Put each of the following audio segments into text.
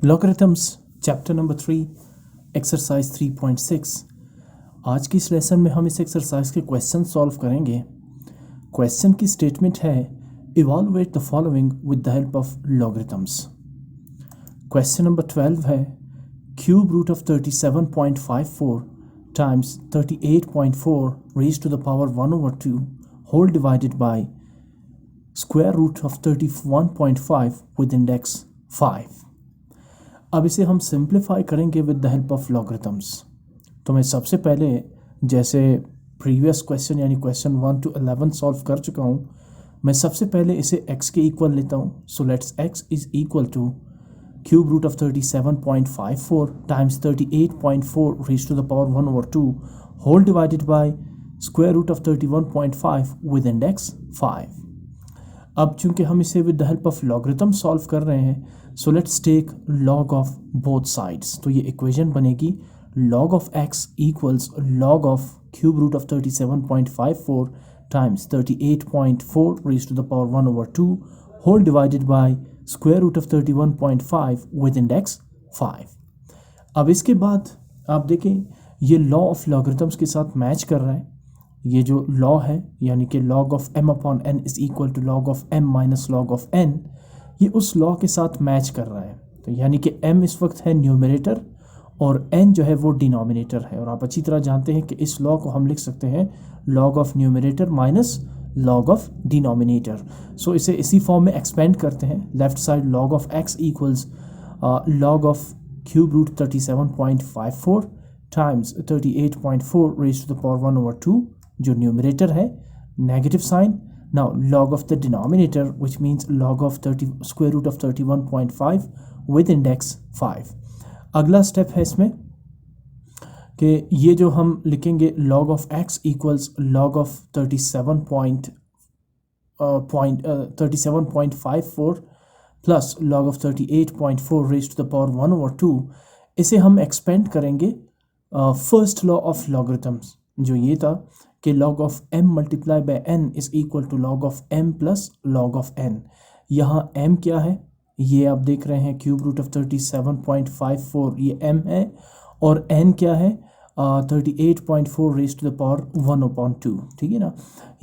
Logarithms chapter number 3 exercise 3.6। आज की इस लेसन में हम इस एक्सरसाइज के क्वेश्चन सॉल्व करेंगे। क्वेश्चन की स्टेटमेंट है evaluate the following with the help of logarithms. Question number 12 है cube root of 37.54 times 38.4 raise to the power 1/2 whole divided by square root of 31.5 with index 5। अब इसे हम simplify करेंगे with the help of logarithms. तो मैं सबसे पहले जैसे प्रीवियस क्वेश्चन यानी क्वेश्चन 1 to 11 सॉल्व कर चुका हूँ, मैं सबसे पहले इसे x के इक्वल लेता हूँ। So let's x is equal to cube root of 37.54 times 38.4 raise to the power 1/2 whole divided by square root of 31.5 with index 5। अब चूंकि हम इसे with the help of logarithm solve कर रहे हैं, so let's take log of both sides. तो ये equation बनेगी log of x equals log of cube root of 37.54 times 38.4 raise to the power 1/2 whole divided by square root of 31.5 with index 5। अब इसके बाद आप देखें ये लॉ ऑफ लॉगरिथम्स के साथ मैच कर रहा है। ये जो लॉ है यानी कि log of m upon n is equal to log of m minus log of n, ये उस लॉ के साथ मैच कर रहा है। तो यानी कि m इस वक्त है न्यूमरेटर और n जो है वो डिनोमिनेटर है। और आप अच्छी तरह जानते हैं कि इस लॉ को हम लिख सकते हैं log of numerator minus log of denominator. So इसे इसी फॉर्म में एक्सपेंड करते हैं। Left side log of x equals log of cube root 37.54 times 38.4 raise to the power 1/2 जो न्यूमरेटर है, negative sign. Now log of the denominator which means log of square root of 31.5 with index 5। अगला step है इसमें कि ये जो हम लिखेंगे log of x equals log of 37.54 plus log of 38.4 raise to the power 1/2। इसे हम एक्सपेंड करेंगे फर्स्ट लॉ ऑफ लॉगरिथम्स जो ये था कि log of m multiply by n is equal to log of m plus log of n। यहाँ m क्या है, ये आप देख रहे हैं क्यूब रूट ऑफ 37.54 ये m है, और n क्या है 38.4 रेज टू द पावर 1/2। ठीक है ना,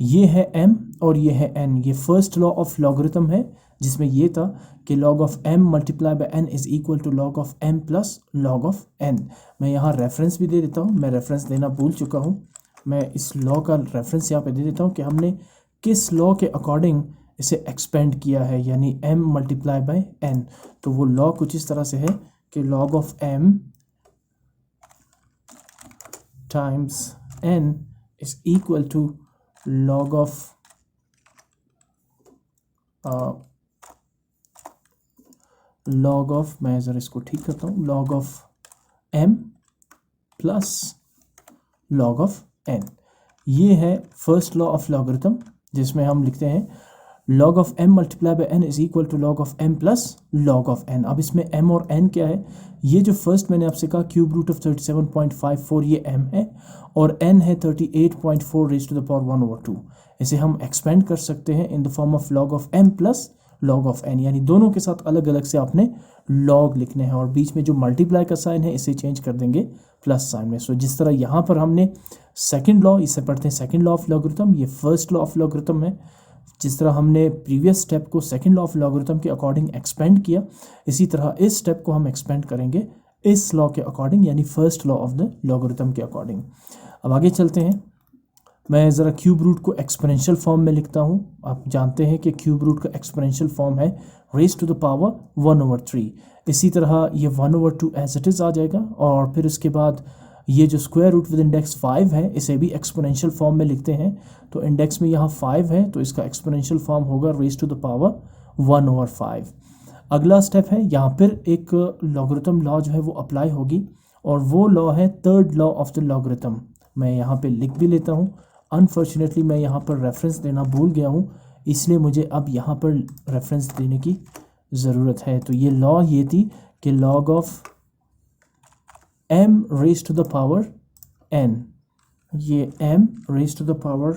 ये है m और ये है n। ये फर्स्ट लॉ ऑफ लॉगरिथम है जिसमें ये था कि log of m multiply by n is equal to log of m plus log of n। मैं यहाँ रेफरेंस भी दे देता हूँ, मैं रेफरेंस देना भूल चुका हूँ। मैं इस लॉ का रेफरेंस यहाँ पे दे देता हूँ कि हमने किस लॉ के अकॉर्डिंग इसे एक्सपेंड किया है, यानी m मल्टीप्लाई बाय n। तो वो लॉ कुछ इस तरह से है कि log of m times n is equal to log of मैं ज़रा इसको ठीक करता हूँ, log of m plus log of n। ये है फर्स्ट लॉ ऑफ लॉगरिथम जिसमें हम लिखते हैं log of m multiply by n is equal to log of m plus log of n। अब इसमें m और n क्या है, ये जो फर्स्ट मैंने आपसे कहा क्यूब रूट ऑफ 37.54 ये m है और n है 38.4 रेज टू द पावर 1/2। इसे हम एक्सपेंड कर सकते हैं in the form of log of m plus log of n, यानी दोनों के साथ अलग अलग से आपने log लिखने हैं और बीच में जो मल्टीप्लाई का साइन है इसे चेंज कर देंगे प्लस साइन में। सो जिस तरह यहाँ पर हमने सेकंड लॉ, इसे पढ़ते हैं सेकंड लॉ ऑफ लॉगरिथम, ये फर्स्ट लॉ ऑफ लॉगरिथम है। जिस तरह हमने प्रीवियस स्टेप को सेकंड लॉ ऑफ लॉगरिथम के अकॉर्डिंग एक्सपेंड किया, इसी तरह इस स्टेप को हम एक्सपेंड करेंगे इस लॉ के अकॉर्डिंग, यानी first law of the logarithm के अकॉर्डिंग। अब आगे चलते हैं। मैं ज़रा क्यूब रूट को एक्सपोनेंशियल फॉर्म में लिखता हूँ। आप जानते हैं कि क्यूब रूट का एक्सपोनेंशियल फॉर्म है रेज टू द पावर 1/3। इसी तरह ये 1/2 एज इट इज़ आ जाएगा और फिर उसके बाद ये जो स्क्वायर रूट विद इंडेक्स 5 है इसे भी एक्सपोनेंशियल फॉर्म में लिखते हैं। तो इंडेक्स में यहाँ 5 है तो इसका एक्सपोनेंशियल फॉर्म होगा रेज टू द पावर 1/5। अगला स्टेप है, यहाँ पर एक लॉगरिथम लॉ जो है वो अप्लाई होगी और वो लॉ है third law of the logarithm. मैं यहाँ पे लिख भी लेता हूँ। अनफॉर्चुनेटली मैं यहाँ पर रेफरेंस देना भूल गया हूँ, इसलिए मुझे अब यहाँ पर रेफरेंस देने की ज़रूरत है। तो ये लॉ ये थी कि log of m raise to the power n, ये m raise to the power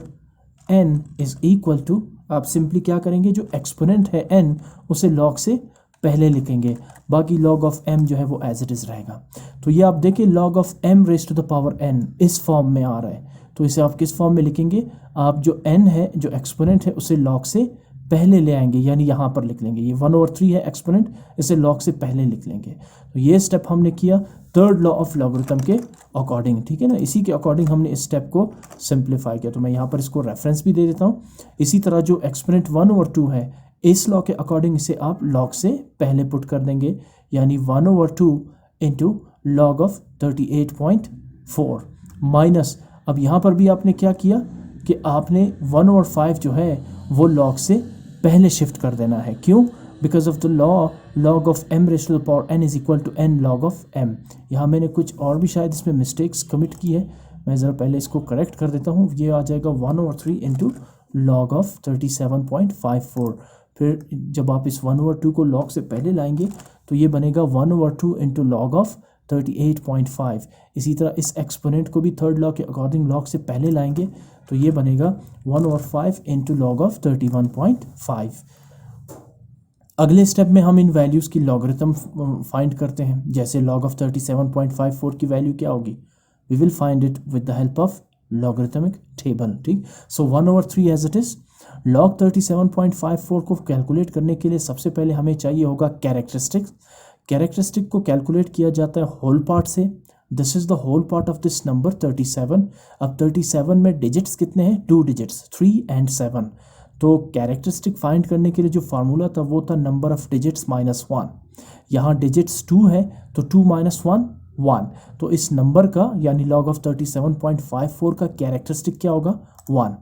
n is equal to, आप सिंपली क्या करेंगे, जो एक्सपोनेंट है n उसे log से पहले लिखेंगे, बाकी log ऑफ m जो है वो एज इट इज़ रहेगा। तो ये आप देखिए log of m raise to the power n इस फॉर्म में आ रहा है, तो इसे आप किस फॉर्म में लिखेंगे, आप जो n है जो एक्सपोनेंट है उसे log से पहले ले आएंगे, यानी यहाँ पर लिख लेंगे, ये 1/3 है एक्सपोनेंट, इसे log से पहले लिख लेंगे। तो ये स्टेप हमने किया थर्ड लॉ ऑफ लॉगरिथम के अकॉर्डिंग, ठीक है ना, इसी के अकॉर्डिंग हमने इस स्टेप को सिंप्लीफाई किया। तो मैं यहाँ पर इसको रेफरेंस भी दे देता हूँ। इसी तरह जो एक्सपोनेंट 1/2 है, इस लॉ के अकॉर्डिंग इसे आप log से पहले पुट कर देंगे, यानी 1/2 इंटू log ऑफ 38.4 माइनस, अब यहाँ पर भी आपने क्या किया कि आपने 1/5 जो है वो log से पहले शिफ्ट कर देना है। क्यों? Because of the law log of m raise to the power n is equal to n log of m। यहाँ मैंने कुछ और भी शायद इसमें मिस्टेक्स कमिट की है, मैं ज़रा पहले इसको करेक्ट कर देता हूँ। ये आ जाएगा 1/3 इंटू log ऑफ 37.54। फिर जब आप इस 1/2 को log से पहले लाएंगे तो ये बनेगा 1/2 इंटू log ऑफ 38.5। इसी तरह इस एक्सपोनेंट को भी थर्ड लॉ के अकॉर्डिंग log से पहले लाएंगे तो ये बनेगा 1/5 इंटू log ऑफ 31.5। अगले स्टेप में हम इन वैल्यूज़ की लॉगरिथम फाइंड करते हैं। जैसे log ऑफ 37.54 की वैल्यू क्या होगी, we will find it with the help of logarithmic table, ठीक। So 1/3 as it is. log 37.54 को कैलकुलेट करने के लिए सबसे पहले हमें चाहिए होगा कैरेक्टरिस्टिक। कैरेक्टरिस्टिक को कैलकुलेट किया जाता है होल पार्ट से। This is the whole part of this number 37। अब 37 में डिजिट्स कितने हैं, 2 डिजिट्स, 3 and 7। तो कैरेक्टरिस्टिक फाइंड करने के लिए जो फार्मूला था वो था नंबर ऑफ डिजिट्स माइनस 1। यहाँ डिजिट्स 2 है तो 2 माइनस 1 1। तो इस नंबर का यानी log ऑफ 37.54 का कैरेक्टरिस्टिक क्या होगा, 1।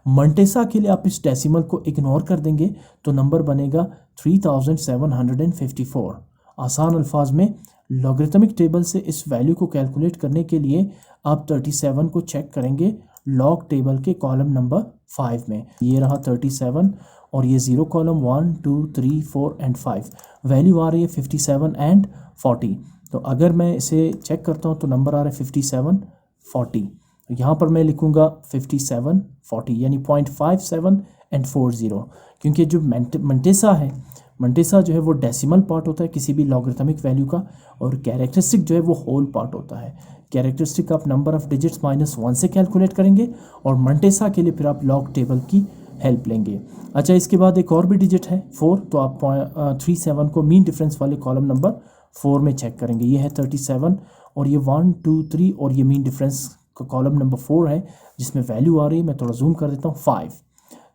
मंटेसा के लिए आप इस डेसिमल को इग्नोर कर देंगे तो नंबर बनेगा 3754। आसान अल्फाज में लॉगरिथमिक टेबल से इस वैल्यू को कैलकुलेट करने के लिए आप 37 को चेक करेंगे लॉग टेबल के कॉलम नंबर 5 में। ये रहा 37 और ये 0 कॉलम 1 2 3 4 and 5। वैल्यू आ रही है 57 and 40। तो अगर मैं इसे चेक करता हूँ तो नंबर आ रहा है 57 40। तो यहाँ पर मैं लिखूँगा 57 40 यानी 0.57 and 40, क्योंकि जो मंटेसा है, मंटेसा जो है वो डेसिमल पार्ट होता है किसी भी लॉगरिथमिक वैल्यू का, और कैरेक्टरिस्टिक जो है वो होल पार्ट होता है। कैरेक्टरिस्टिक आप नंबर ऑफ डिजिट्स माइनस 1 से कैलकुलेट करेंगे और मंटेसा के लिए फिर आप लॉग टेबल की हेल्प लेंगे। अच्छा, इसके बाद एक और भी डिजिट है 4, तो आप 37 को मीन डिफरेंस वाले कॉलम नंबर 4 में चेक करेंगे। ये है 37 और ये 1 2 3 और ये मीन डिफरेंस का कॉलम नंबर 4 है जिसमें वैल्यू आ रही है, मैं थोड़ा जूम कर देता हूँ, 5।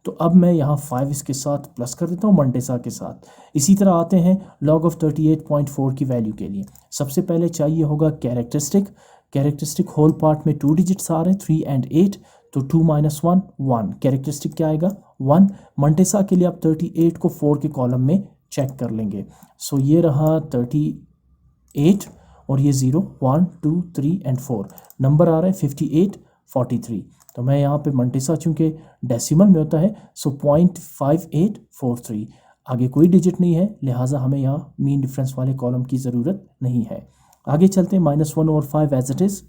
तो अब मैं यहाँ 5 इसके साथ प्लस कर देता हूँ मंटेसा के साथ। इसी तरह आते हैं log ऑफ 38.4 की वैल्यू के लिए। सबसे पहले चाहिए होगा कैरेक्टरिस्टिक। कैरेक्टरिस्टिक होल पार्ट में 2 डिजिट्स आ रहे हैं, 3 and 8, तो 2 माइनस 1 1। कैरेक्टरिस्टिक क्या आएगा, 1। मंटेसा के लिए आप 38 को 4 के कॉलम में चेक कर लेंगे। सो ये रहा 38 और ये 0 1 2 3 and 4। नंबर आ रहा है 58 43। तो मैं यहाँ पे मंटेसा चूँकि डेसिमल में होता है सो 0.5843, आगे कोई डिजिट नहीं है, लिहाजा हमें यहाँ मीन डिफरेंस वाले कॉलम की ज़रूरत नहीं है। आगे चलते हैं -1/5 एज इट इज़।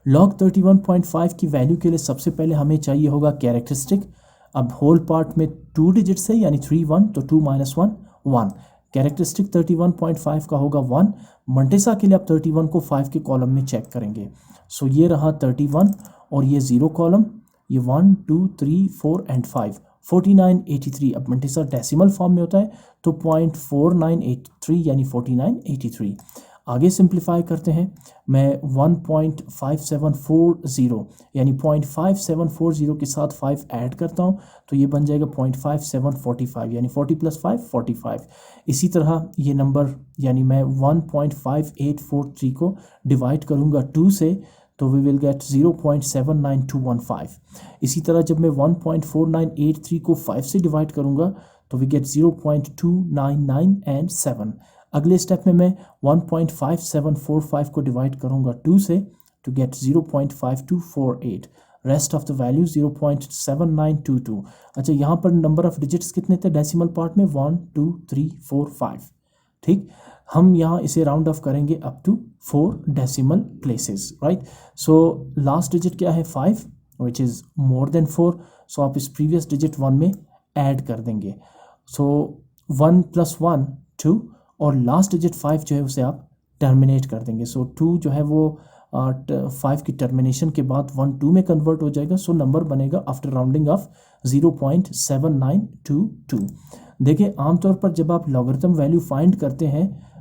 log 31.5 की वैल्यू के लिए सबसे पहले हमें चाहिए होगा कैरेक्टरिस्टिक। अब होल पार्ट में 2 डिजिट्स है यानी 3 1, तो 2 माइनस 1 1। कैरेक्टरिस्टिक 31.5 का होगा 1। मंटेसा के लिए आप 31 को 5 के कॉलम में चेक करेंगे। सो ये रहा 31 और ये 0 कॉलम, ये 1 2 3 4 and 5 49 83। अब मंटेसा डेसिमल फॉर्म में होता है तो 0.4983 यानी 49 83। आगे सिंप्लीफाई करते हैं, मैं 1.5740 यानी 0.5740 के साथ 5 ऐड करता हूँ तो ये बन जाएगा 0.5745 यानी 40 + 5 45। इसी तरह ये नंबर यानी मैं 1.5843 को डिवाइड करूँगा 2 से तो वी विल गेट 0.79215। इसी तरह जब मैं 1.4983 को 5 से डिवाइड करूँगा तो वी गेट 0.299 and 7। अगले स्टेप में मैं 1.5745 को डिवाइड करूँगा 2 से to get 0.5248। Rest of the value 0.7922। अच्छा, यहाँ पर नंबर ऑफ डिजिट्स कितने थे डेसिमल पार्ट में, 1 2 3 4 5। ठीक, हम यहाँ इसे राउंड ऑफ करेंगे up to 4 decimal places, right. So last digit क्या है, 5, विच इज़ मोर देन 4। सो आप इस प्रीवियस डिजिट 1 में ऐड कर देंगे। सो 1 + 1 2 और लास्ट डिजिट 5 जो है उसे आप टर्मिनेट कर देंगे। सो 2 जो है वो 5 की टर्मिनेशन के बाद 1 2 में कन्वर्ट हो जाएगा। सो नंबर बनेगा आफ्टर राउंडिंग ऑफ 0.7922। देखिए आमतौर पर जब आप लॉगरिथम वैल्यू फाइंड करते हैं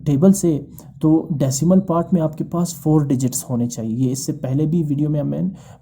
टेबल से तो डेसिमल पार्ट में आपके पास 4 डिजिट्स होने चाहिए। ये इससे पहले भी वीडियो में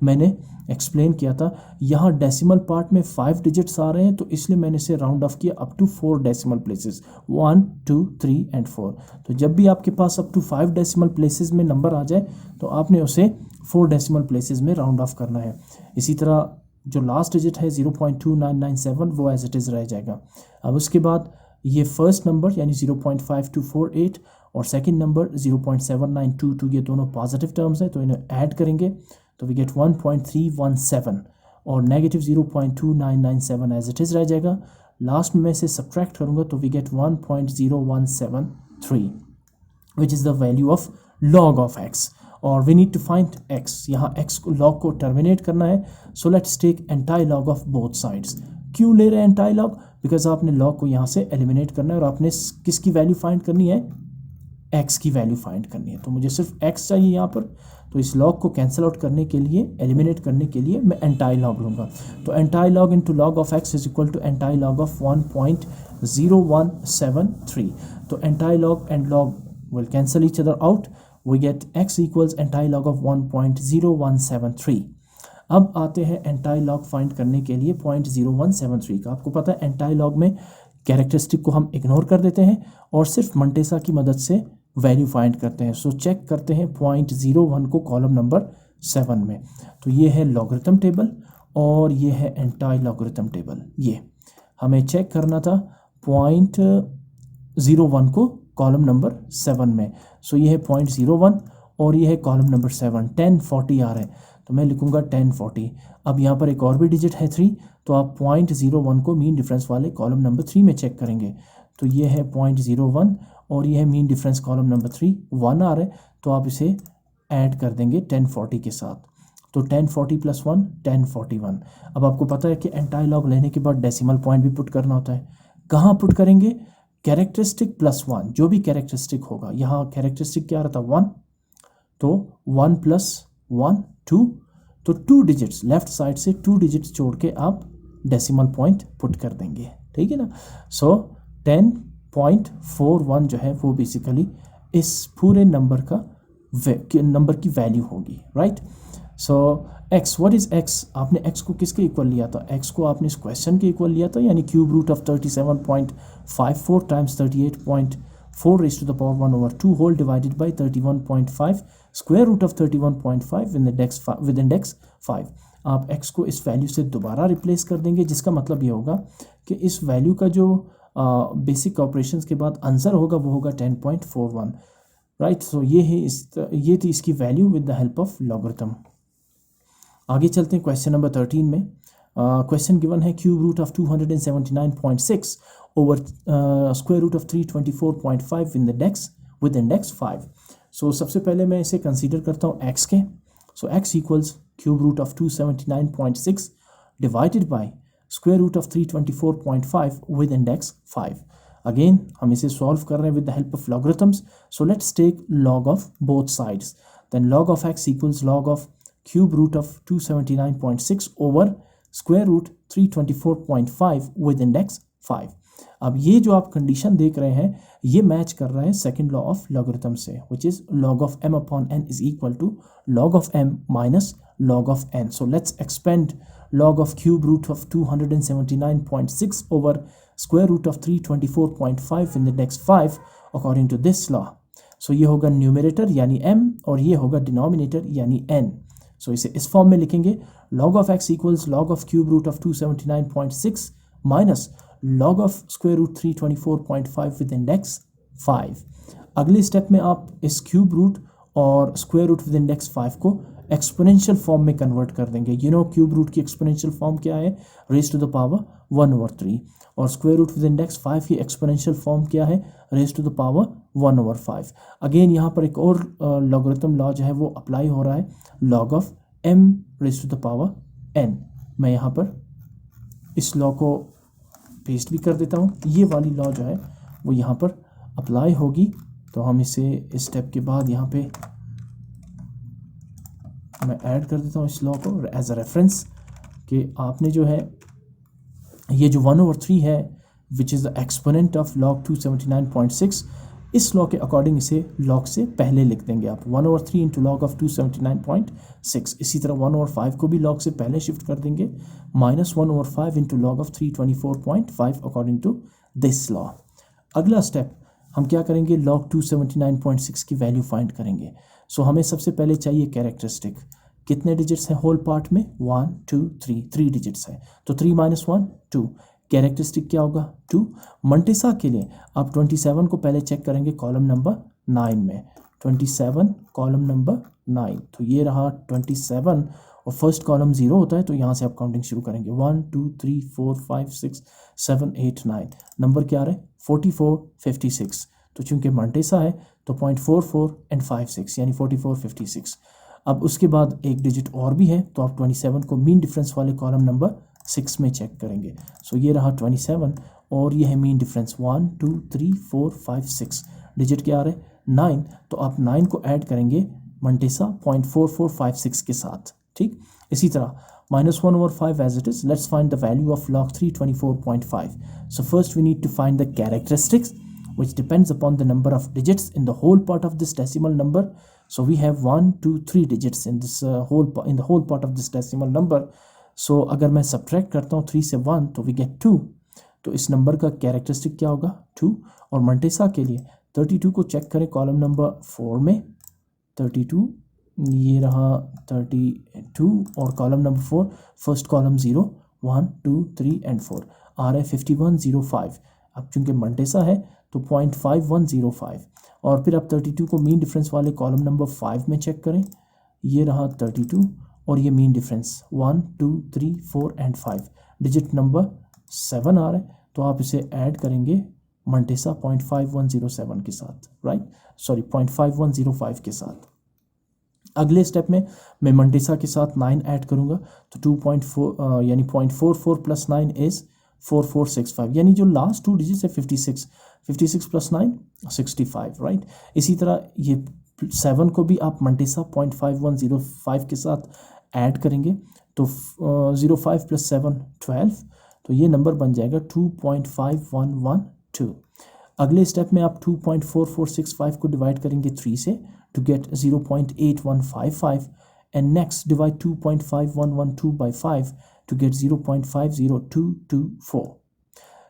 मैंने एक्सप्लेन किया था। यहाँ डेसिमल पार्ट में 5 डिजिट्स आ रहे हैं तो इसलिए मैंने इसे राउंड ऑफ किया up to 4 decimal places 1 2 3 and 4। तो जब भी आपके पास अप टू 5 डेसिमल प्लेसेस में नंबर आ जाए तो आपने उसे 4 डेसिमल प्लेसेस में राउंड ऑफ करना है। इसी तरह जो लास्ट डिजिट है 0.2997 वो एज इट इज़ रह जाएगा। अब उसके बाद ये फर्स्ट नंबर यानी 0.5248 और सेकंड नंबर 0.7922 ये दोनों पॉजिटिव टर्म्स हैं तो इन्हें ऐड करेंगे तो वी गेट 1.317 और नेगेटिव 0.2997 एज इट इज़ रह जाएगा। लास्ट में मैं इसे सब्ट्रैक्ट करूँगा तो we get 1.0173 which is the value of log of x और we need to find x. यहाँ एक्स को लॉग को टर्मिनेट करना है। So let's take antilog of both sides. क्यों ले रहे हैं एंटाई लॉग? बिकॉज आपने लॉग को यहाँ से एलिमिनेट करना है और आपने किसकी वैल्यू फाइंड करनी है? एक्स की वैल्यू फाइंड करनी है। तो मुझे सिर्फ एक्स चाहिए यहाँ पर, तो इस लॉग को कैंसिल आउट करने के लिए, एलिमिनेट करने के लिए मैं एंटाई लॉग लूँगा। तो antilog into log of x is equal to antilog of 1.0173। तो antilog and log will cancel each other out. We get x equals anti-log of 1.0173. अब आते हैं एंटाई-लॉग फाइंड करने के लिए 0.0173 का। आपको पता है एंटाई-लॉग में कैरेक्टरिस्टिक को हम इग्नोर कर देते हैं और सिर्फ मंटेसा की मदद से वैल्यू फाइंड करते हैं। सो चेक करते हैं 0.01 को कॉलम नंबर 7 में। तो ये है लॉगरिथम टेबल और ये है एंटाई-लॉगरिथम टेबल। ये हमें चेक करना था 0.01 को कॉलम नंबर 7 में। सो ये है 0.01 और ये है कॉलम नंबर 7। 1040 आ रहा है तो मैं लिखूँगा 1040। अब यहाँ पर एक और भी डिजिट है 3 तो आप 0.01 को मीन डिफरेंस वाले कॉलम नंबर 3 में चेक करेंगे। तो ये है 0.01 और ये है मीन डिफरेंस कॉलम नंबर 3 1 आ रहा है तो आप इसे ऐड कर देंगे 1040 के साथ। तो 1040 + 1 1041। अब आपको पता है कि एंटाई लॉग लेने के बाद डेसिमल पॉइंट भी पुट करना होता है। कहाँ पुट करेंगे? कैरेक्टरिस्टिक +1 जो भी कैरेक्टरिस्टिक होगा। यहाँ कैरेक्टरिस्टिक क्या रहता? 1 तो 1 + 1 2 तो 2 डिजिट्स लेफ्ट साइड से 2 डिजिट्स छोड़ के आप डेसिमल पॉइंट पुट कर देंगे। ठीक है ना। सो 10.41 जो है वो बेसिकली इस पूरे नंबर की वैल्यू होगी। Right. So x, what is x? आपने एक्स को किसके इक्वल लिया था? एक्स को आपने इस क्वेश्चन के इक्वल लिया था यानी cube root of 37.54 times 38.4 raise to the power 1/2 whole divided by 31.5 square root of 31.5 with index 5। आप एक्स को इस वैल्यू से दोबारा रिप्लेस कर देंगे जिसका मतलब ये होगा कि इस वैल्यू का जो बेसिक ऑपरेशंस के बाद आंसर होगा वो होगा 10.41। राइट। सो ये थी इसकी value with the help of logarithm. आगे चलते हैं क्वेश्चन नंबर 13 में। क्वेश्चन गिवन है cube root of 279.6 over square root of 324.5 with index 5। So सबसे पहले मैं इसे कंसीडर करता हूँ एक्स के। So x equals cube root of 279.6 divided by square root of 324.5 with index 5। Again हम इसे सॉल्व कर रहे हैं with the help of logarithms. So let's take log of both sides. Then log of x equals log of cube root of 279.6 over square root 324.5 with index 5। अब ये जो आप condition देख रहे हैं ये मैच कर रहा है सेकंड लॉ ऑफ लॉगरिथम से, which is log of m upon n is equal to log of m minus log of n. So let's expand log of cube root of 279.6 over square root of 324.5 in the index 5 according to this law. So ये होगा numerator यानी m और ये होगा denominator यानी n. So इसे इस form में लिखेंगे log of x equals log of cube root of 279.6 minus log of square root 324.5 with index 5. अगले स्टेप में आप इस क्यूब रूट और स्क्वायर रूट विद इंडेक्स 5 को एक्सपोनेंशियल फॉर्म में कन्वर्ट कर देंगे। क्यूब रूट की एक्सपोनेंशियल फॉर्म क्या है? रेज टू द पावर 1/3 और स्क्वायर रूट विद इंडेक्स 5 की एक्सपोनेंशियल फॉर्म क्या है? Raise to the power 1/5। Again यहाँ पर एक और लॉगरिथम लॉ जो है वो अप्लाई हो रहा है, log of m raise to the power n। मैं यहाँ पर इस लॉ को पेस्ट भी कर देता हूँ। ये वाली लॉ जो है वो यहाँ पर अप्लाई होगी। तो हम इसे इस स्टेप के बाद यहाँ पे मैं ऐड कर देता हूँ इस लॉ को एज अ रेफरेंस कि आपने जो है ये जो 1/3 है विच is the exponent of log 279.6, इस लॉ के अकॉर्डिंग इसे लॉग से पहले लिख देंगे आप 1/3 इंटू लॉग ऑफ 279.6। इसी तरह 1/5 को भी लॉग से पहले शिफ्ट कर देंगे -1/5 into log of 324.5 according to this law. अगला स्टेप हम क्या करेंगे, log 279.6 की वैल्यू फाइंड करेंगे। सो हमें सबसे पहले चाहिए कैरेक्टरिस्टिक। कितने डिजिट्स हैं होल पार्ट में, 1 2 3, 3 डिजिट्स हैं, तो 3 - 1 2। कैरेक्टरिस्टिक क्या होगा, 2। मंटेसा के लिए आप 27 को पहले चेक करेंगे कॉलम नंबर 9 में, 27 कॉलम नंबर 9, तो ये रहा 27 और फर्स्ट कॉलम 0 होता है तो यहाँ से आप काउंटिंग शुरू करेंगे 1 2 3 4 5 6 7 8 9। नंबर क्या आ रहा है 44 56, तो चूंकि मंटेसा है तो 0.44 एंड 56 यानी 44 56। अब उसके बाद एक डिजिट और भी है तो आप 27 को मीन डिफरेंस वाले कॉलम नंबर 6 में चेक करेंगे। सो ये रहा 27 और ये है मीन डिफरेंस 1 2 3 4 5 6। डिजिट क्या आ रहा है 9, तो आप 9 को ऐड करेंगे मंटेसा 0.4456 के साथ। ठीक, इसी तरह -1/5 as it is, let's find the value of log 324.5. So first we need to find the characteristics which depends upon the number of digits in the whole part of this decimal number. So we have 1 2 3 digits in this in the whole part of this decimal number. So अगर मैं subtract करता हूँ 3 से 1 तो we get 2, तो इस number का characteristic क्या होगा 2। और मंटेसा के लिए 32 को चेक करें कॉलम नंबर 4 में, 32 ये रहा 32 और column number 4 first column 0 1 2 3 and 4 आ रहा है 5105। अब चूंकि मंटेसा है तो 0.5105 और फिर आप 32 को मीन डिफरेंस वाले कॉलम नंबर 5 में चेक करें, ये रहा 32 और ये mean difference 1 2 3 4 and 5, digit number 7 आ रहा है तो आप इसे ऐड करेंगे मंटेसा 0.5107 के साथ, राइट सॉरी 0.5105 के साथ। अगले स्टेप में मैं मंटेसा के साथ 9 ऐड करूंगा तो 2.4 यानी 0.44 + 9 इज़ 4465, यानी जो लास्ट 2 डिजिट्स है 56 + 9 65, राइट। इसी तरह ये 7 को भी आप मंटेसा 0.5105 के साथ ऐड करेंगे तो 05 + 7 12, तो ये नंबर बन जाएगा 2.5112। अगले स्टेप में आप 2.4465 को डिवाइड करेंगे 3 से to get 0.8155 and next divide 2.5112 by 5 to get 0.50224।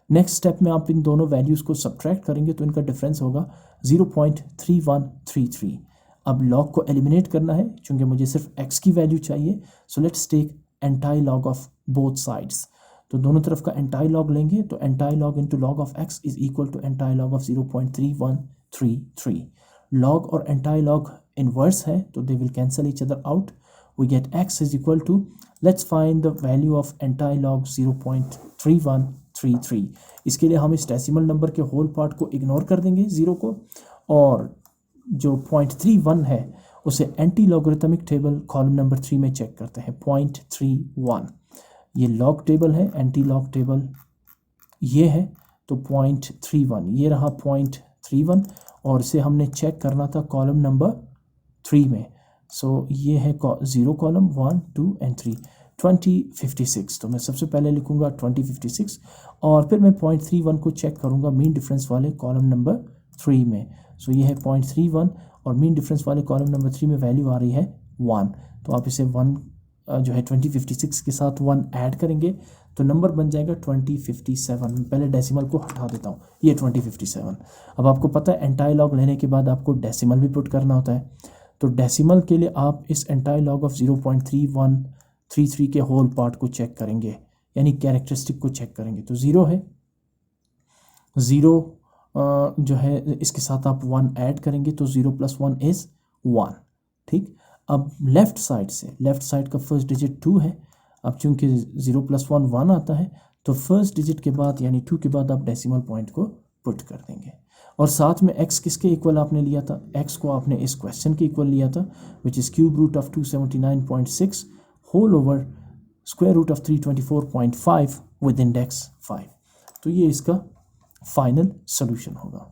Next step में आप इन दोनों वैल्यूज़ को सब्ट्रैक्ट करेंगे तो इनका डिफरेंस होगा 0.3133। अब लॉग को एलिमिनेट करना है क्योंकि मुझे सिर्फ x की वैल्यू चाहिए, so let's take antilog of both sides. तो दोनों तरफ का एंटाई लॉग लेंगे तो antilog into log of x is equal to antilog of 0.3133। Log और एंटाई लॉग इनवर्स है तो they will cancel each other out, we get x is equal to, let's find the value of antilog 0.3133। इसके लिए हम इस decimal number के whole part को ignore कर देंगे 0 को, और जो 0.31 है उसे anti logarithmic table column number 3 में चेक करते हैं 0.31। ये लॉग टेबल है, एंटी लॉग टेबल ये है, तो 0.31 ये रहा 0.31 और इसे हमने चेक करना था कॉलम नंबर 3 में। सो ये है 0 कॉलम 1 2 एंड 3 2056, तो मैं सबसे पहले लिखूंगा 2056 और फिर मैं 0.31 को चेक करूंगा मीन डिफरेंस वाले कॉलम नंबर 3 में। सो ये है 0.31 और मीन डिफरेंस वाले कॉलम नंबर 3 में वैल्यू आ रही है 1, तो आप इसे 1 जो है 2056 के साथ 1 ऐड करेंगे तो नंबर बन जाएगा 2057। पहले डेसिमल को हटा देता हूँ, ये 2057। अब आपको पता है एंटाई लॉग लेने के बाद आपको डेसिमल भी पुट करना होता है, तो डेसिमल के लिए आप इस एंटाई लॉग ऑफ 0.3133 के होल पार्ट को चेक करेंगे, यानी कैरेक्टरिस्टिक को चेक करेंगे। तो 0 है, 0 जो है इसके साथ आप 1 ऐड करेंगे तो 0 + 1 इज़ 1, ठीक। अब लेफ़्ट साइड से, लेफ़्ट साइड का फर्स्ट डिजिट 2 है, अब चूंकि 0 + 1 1 आता है तो फर्स्ट डिजिट के बाद यानी 2 के बाद आप डेसिमल पॉइंट को पुट कर देंगे। और साथ में x किसके इक्वल आपने लिया था, x को आपने इस क्वेश्चन के इक्वल लिया था which is cube root of 279.6 whole over square root of 324.5 with index 5। तो ये इसका फाइनल सोल्यूशन होगा।